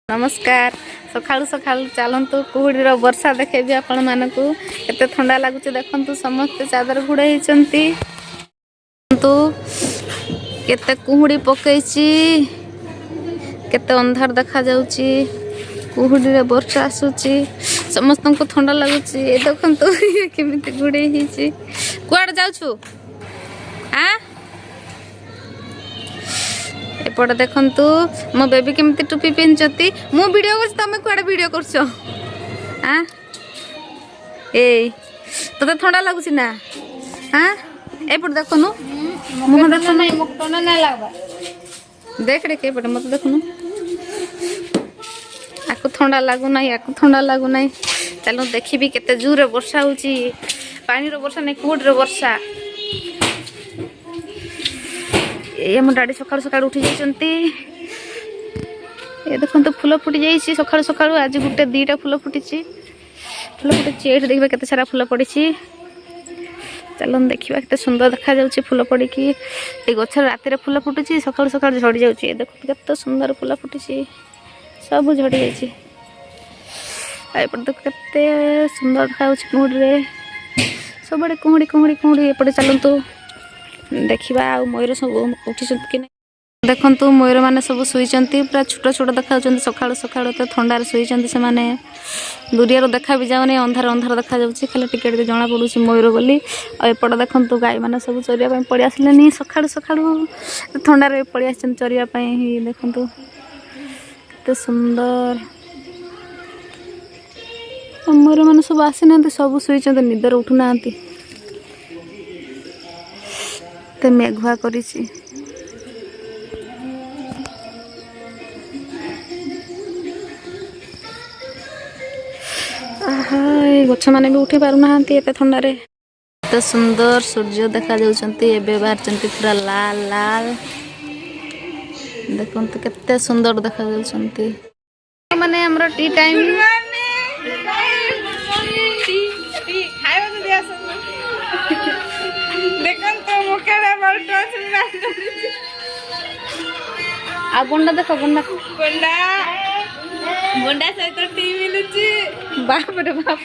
नमस्कार सकाळू सकाळू चलतु कुहुड़ी वर्षा देखेबी आपण मानक केते ठंडा लगुच देखु समस्ते चादर घोड़े केते कुहुड़ी पकईची केते अंधार देखा जाउची कुहुड़ी रे वर्षा आसुची समस्त को ठंडा लगुच देखु केमिति घोड़े हिची कुआड़ जाउछु आ एपटे देखंतु मो बेबी केमती टोपी पिनचती मु वीडियो कर तमे कुआडे वीडियो करछो हां ए तते ठंडा लागुची ना हां एपटे देखनु मुह देखनु नहीं मुक्तोना ना लागबा देख रे के पटे मत देखनु आको ठंडा लागु नाही आको ठंडा लागु नाही चलो देखिबी केते जोर वर्षा होची पानी रो वर्षा नहीं कुड रो वर्षा ये मो डाडी सकाळ सकाळ उठी जाइछंती ए देखन तो फूल फुटी जाइछि सकाळ सकाळ आज गुटे दीटा फूल फुटीछि एठ देखबे केते सारा फूल पड़ीछि चलन देखिबा केते सुंदर देखा जाउछि फूल पड़ी कि ए गछ राती रे फूल फुटुछि सकाळ सकाळ झड़ी जाउछि देखो केते सुंदर फूल फुटीछि सब झड़ी जाइछि आ एपट देख केते सुंदर देखा जाउछि कुहुड़ी रे सबडे कुहुड़ी कुहुड़ी कुहुड़ी एपटे चलंतु देखिबा आ मयूर सब उठी कि देखंतु मयूर माने सब सुईचंती पूरा छोट छोट देखा सकाळ सकाळ तो ठंडार सुईचंती से माने दूरिया देखा भी जावनी अंधार अंधार देखा जाउछि खाली टिके टिके जना पडुछि मयूर बोली आ एपट देखंतु गाय माने सब चरिया पई पड़ी आसलेनी सकाळ सकाळ ठंडार पड़ी आछन चरिया पई ही देखंतु केते सुंदर मयूर माने सब आसिनांती सब सुईचंती निदर उठु नांती ते मेघुआ करिछि गछ माने भी उठी पारु नाहांती एते ठंडा रे एते सुंदर सूर्य देखा जाउछंती एबे बाहरचंती पूरा लाल लाल देखंतु केते सुंदर देखा जाउछंती माने हमरा टी टाइम टी खाइबा तो दिया देखन तो मुकेरा बलटो सुना आ गुंडा देखो गुंडा गुंडा गुंडा सहित टी मिलुची बाप रे बाप